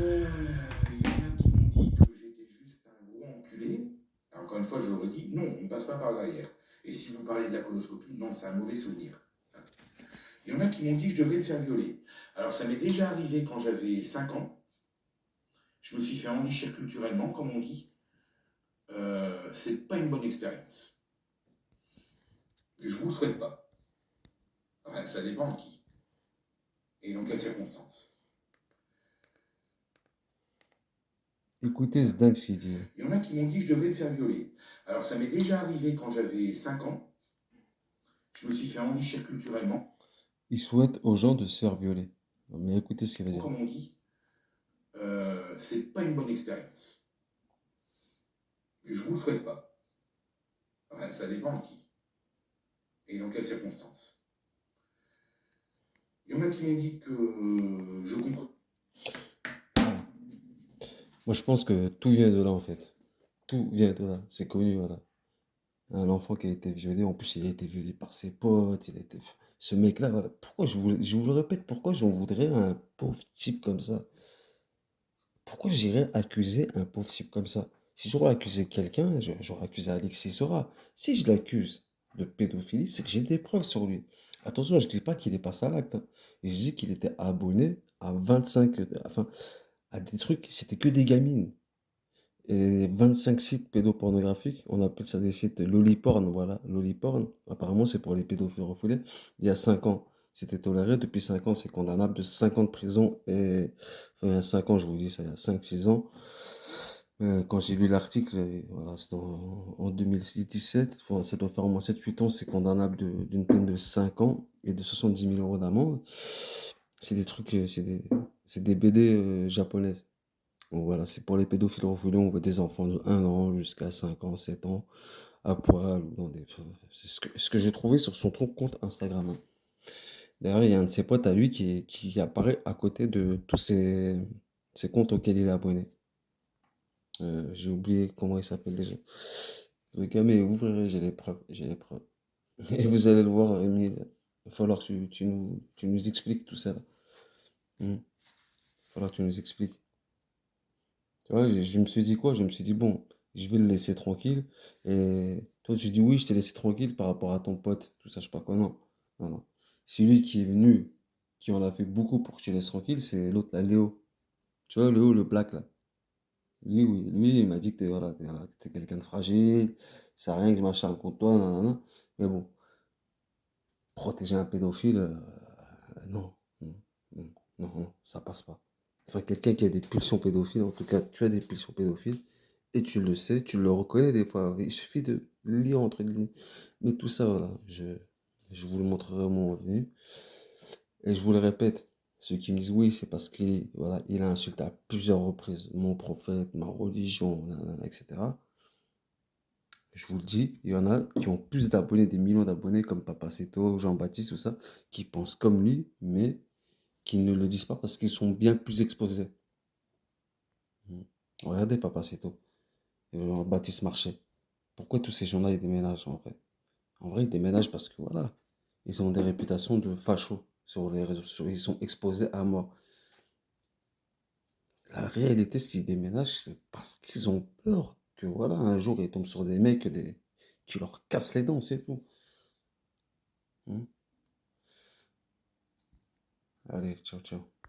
Il y en a qui m'ont dit que j'étais juste un gros enculé. Alors, encore une fois, je le redis, non, on ne passe pas par derrière. Et si vous parlez de la coloscopie, non, c'est un mauvais souvenir. Il y en a qui m'ont dit que je devrais me faire violer. Alors, ça m'est déjà arrivé quand j'avais 5 ans. Je me suis fait enrichir culturellement, comme on dit. C'est pas une bonne expérience. Je vous le souhaite pas. Enfin, ça dépend de qui. Et dans quelles circonstances. Écoutez, c'est dingue ce qu'il dit. Il y en a qui m'ont dit que je devrais me faire violer. Alors, ça m'est déjà arrivé quand j'avais 5 ans. Je me suis fait enrichir culturellement, Il souhaite aux gens de se faire violer. Non, mais écoutez ce qu'il va dire. comme on dit. C'est pas une bonne expérience. Je vous le souhaite pas. Enfin, ça dépend de qui. Et dans quelles circonstances. Il y en a qui m'ont dit que je comprends. Moi, je pense que tout vient de là, en fait. Tout vient de là. C'est connu, voilà. Un enfant qui a été violé, en plus, il a été violé par ses potes. Il a été... Ce mec-là, voilà. Pourquoi, je vous le répète, pourquoi j'en voudrais à un pauvre type comme ça? Pourquoi j'irais accuser un pauvre type comme ça? Si j'aurais accusé quelqu'un, j'aurais accusé Alexis Sora. Si je l'accuse de pédophilie, c'est que j'ai des preuves sur lui. Attention, je ne dis pas qu'il est passé à l'acte, hein. Et je dis qu'il était abonné à 25, enfin, à des trucs, c'était que des gamines. Et 25 sites pédopornographiques, on appelle ça des sites loliporn, voilà, loliporn. Apparemment, c'est pour les pédophiles refoulés. Il y a 5 ans, c'était toléré. Depuis 5 ans, c'est condamnable de 5 ans de prison. Et, enfin, il y a 5 ans, je vous dis ça, il y a 5 6 ans. Quand j'ai lu l'article, voilà, c'était en 2017, enfin, ça doit faire au moins 7 8 ans, c'est condamnable d'une peine de 5 ans et de 70 000 € d'amende. C'est des trucs, c'est des BD japonaises. Donc voilà, c'est pour les pédophiles refoulés, on voit des enfants de 1 an jusqu'à 5 ans, 7 ans, à poil, ou dans des... C'est ce que j'ai trouvé sur son compte Instagram, hein. D'ailleurs, il y a un de ses potes à lui qui apparaît à côté de tous ces comptes auxquels il est abonné. J'ai oublié comment il s'appelle déjà. Le gars, mais vous verrez, j'ai les preuves, j'ai les preuves. Et vous allez le voir, Rémi, il va falloir que tu nous expliques tout ça, là. Il va falloir que tu nous expliques. Tu vois, je me suis dit quoi? Je me suis dit, bon, je vais le laisser tranquille. Et toi, tu dis, oui, je t'ai laissé tranquille par rapport à ton pote, tout ça, je sais pas quoi. Non, non, non. C'est lui qui est venu, qui en a fait beaucoup pour que tu laisses tranquille, c'est l'autre, là, Léo. Tu vois, Léo, le black, là. Lui, oui, lui, il m'a dit que t'es voilà, voilà, que t'es quelqu'un de fragile, ça sert à rien que je m'acharne contre toi, nanana. Mais bon, protéger un pédophile, non, non, non, non, non, ça passe pas. Enfin, quelqu'un qui a des pulsions pédophiles, en tout cas, tu as des pulsions pédophiles, et tu le sais, tu le reconnais des fois. Il suffit de lire entre les lignes. Mais tout ça, voilà, je vous le montrerai au moment venu. Et je vous le répète, ceux qui me disent oui, c'est parce qu'il voilà, il a insulté à plusieurs reprises mon prophète, ma religion, nanana, etc. Je vous le dis, il y en a qui ont plus d'abonnés, des millions d'abonnés, comme Papa Seto, Jean-Baptiste, tout ça, qui pensent comme lui, mais qui ne le disent pas parce qu'ils sont bien plus exposés. Mm. Regardez Papa Seto, Jean-Baptiste Marchais. Pourquoi tous ces gens-là, ils déménagent en vrai? En vrai, ils déménagent parce que voilà, ils ont des réputations de fachos sur les réseaux sociaux, ils sont exposés à mort. La réalité, s'ils déménagent, c'est parce qu'ils ont peur que voilà, un jour, ils tombent sur des mecs qui leur cassent les dents, c'est tout. Mm. Allez, ciao, ciao.